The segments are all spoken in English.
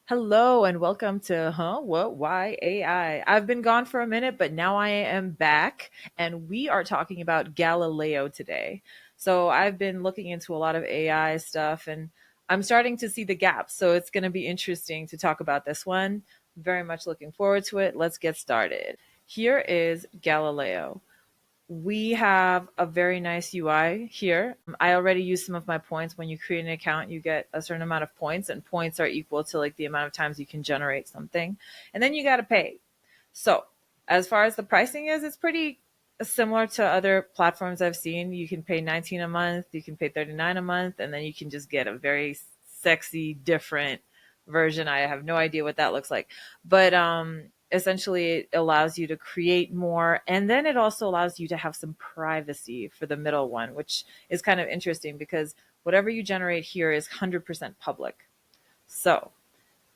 Hello and welcome to What, Why AI. I've been gone for a minute, but now I am back and we are talking about Galileo today. So I've been looking into a lot of AI stuff and I'm starting to see the gaps. So it's going to be interesting to talk about this one. Very much looking forward to it. Let's get started. Here is Galileo. We have a very nice UI here. I already used some of my points. When you create an account, you get a certain amount of points, and points are equal to like the amount of times you can generate something. And then you got to pay. So, as far as the pricing is, it's pretty similar to other platforms I've seen. You can pay 19 a month, you can pay 39 a month, and then you can just get a very sexy, different version. I have no idea what that looks like. But essentially it allows you to create more, and then it also allows you to have some privacy for the middle one, which is kind of interesting because whatever you generate here is 100% public. So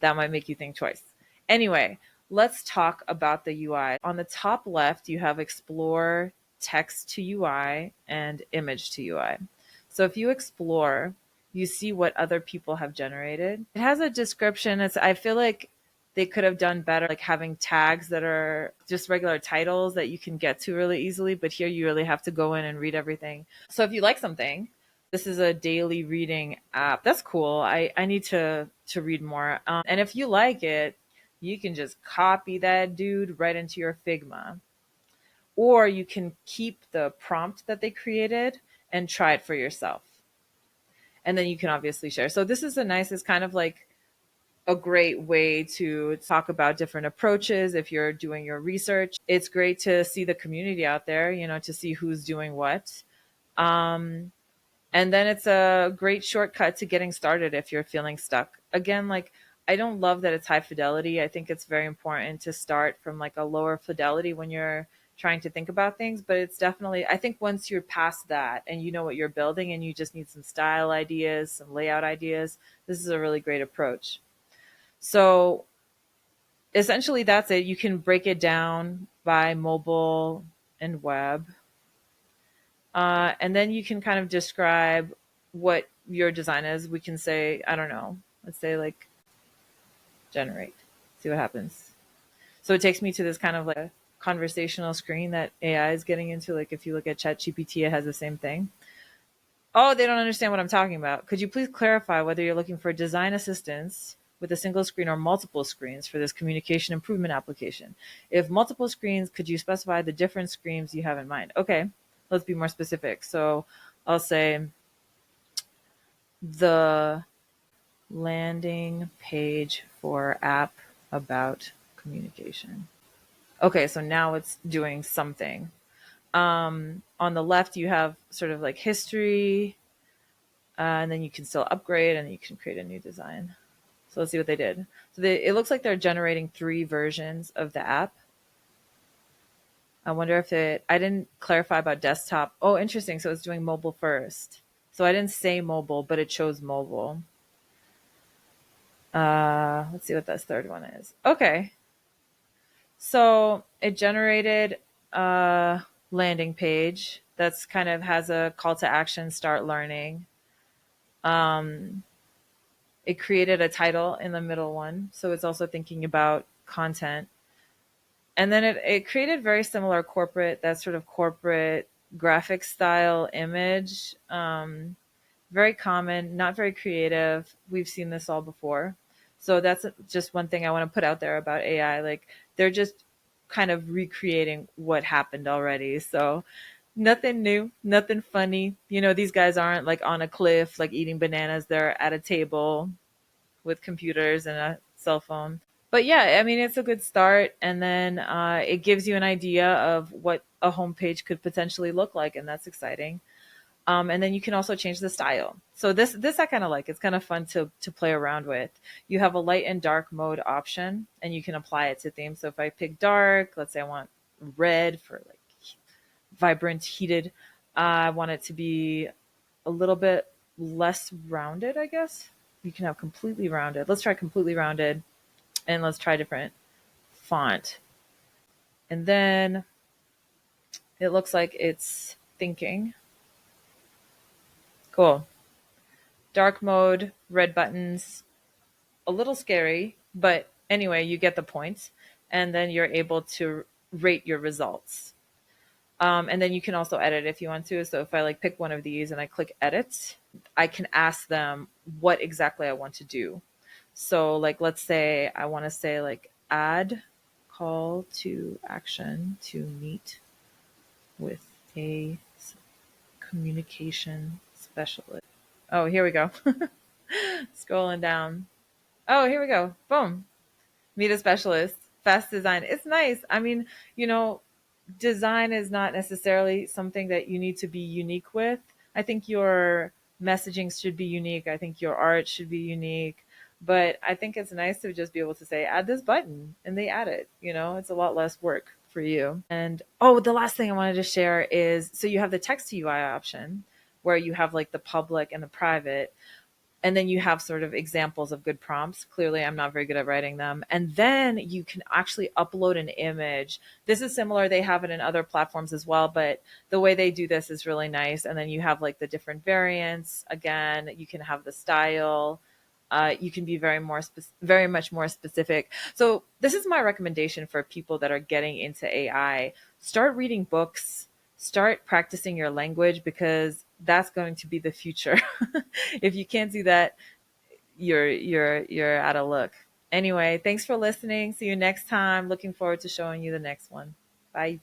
that might make you think twice. Anyway, let's talk about the UI. On the top left, you have explore, text to UI, and image to UI. So if you explore, you see what other people have generated. It has a description. I feel like they could have done better, like having tags that are just regular titles that you can get to really easily. But here you really have to go in and read everything. So if you like something, this is a daily reading app. That's cool. I need to read more. And if you like it, you can just copy that dude right into your Figma, or you can keep the prompt that they created and try it for yourself. And then you can obviously share. So this is it's kind of like a great way to talk about different approaches if you're doing your research. It's great to see the community out there, to see who's doing what. Um, And then it's a great shortcut to getting started if you're feeling stuck. Again, like I don't love that it's high fidelity. I think it's very important to start from like a lower fidelity when you're trying to think about things, but it's definitely I think once you're past that and you know what you're building and you just need some style ideas, some layout ideas, this is a really great approach. So essentially that's it. You can break it down by mobile and web. And then you can kind of describe what your design is. We can say, I don't know, let's say like generate, see what happens. So it takes me to this kind of like a conversational screen that AI is getting into. Like if you look at ChatGPT, it has the same thing. Oh, they don't understand what I'm talking about. Could you please clarify whether you're looking for design assistance with a single screen or multiple screens for this communication improvement application? If multiple screens, could you specify the different screens you have in mind? Okay, let's be more specific. So I'll say the landing page for app about communication. Okay, so now it's doing something. On the left, you have sort of like history, and then you can still upgrade and you can create a new design. So let's see what they did. It looks like they're generating 3 versions of the app. I wonder if I didn't clarify about desktop. Oh, interesting. So it's doing mobile first. So I didn't say mobile, but it chose mobile. Let's see what this third one is. Okay. So it generated a landing page that's kind of has a call to action, start learning. Um, it created a title in the middle one. So it's also thinking about content. And then it created very similar that sort of corporate graphic style image. Very common, not very creative. We've seen this all before. So that's just one thing I want to put out there about AI. Like they're just kind of recreating what happened already. So nothing new, nothing funny. These guys aren't like on a cliff, like eating bananas. They're at a table with computers and a cell phone. But yeah, I mean, it's a good start. And then it gives you an idea of what a homepage could potentially look like. And that's exciting. And then you can also change the style. So this I kind of like. It's kind of fun to play around with. You have a light and dark mode option, and you can apply it to themes. So if I pick dark, let's say I want red for like vibrant, heated. I want it to be a little bit less rounded, I guess. You can have completely rounded. Let's try completely rounded, and let's try different font. And then it looks like it's thinking. Cool. Dark mode, red buttons, a little scary. But anyway, you get the point. And then you're able to rate your results. And then you can also edit if you want to. So if I like pick one of these and I click edit, I can ask them what exactly I want to do. So like let's say I want to say like add call to action to meet with a communication specialist. Oh, here we go. Scrolling down. Oh, here we go. Boom. Meet a specialist. Fast design. It's nice. I mean, you know, design is not necessarily something that you need to be unique with. I think your messaging should be unique. I think your art should be unique. But I think it's nice to just be able to say, add this button, and they add it. You know, it's a lot less work for you. And oh, the last thing I wanted to share is so you have the text to UI option where you have like the public and the private, and then you have sort of examples of good prompts. Clearly, I'm not very good at writing them. And then you can actually upload an image. This is similar. They have it in other platforms as well, but the way they do this is really nice. And then you have like the different variants. Again, you can have the style. You can be very much more specific. So this is my recommendation for people that are getting into AI. Start reading books. Start practicing your language because that's going to be the future. If you can't do that, you're out of luck. Anyway, thanks for listening. See you next time. Looking forward to showing you the next one. Bye.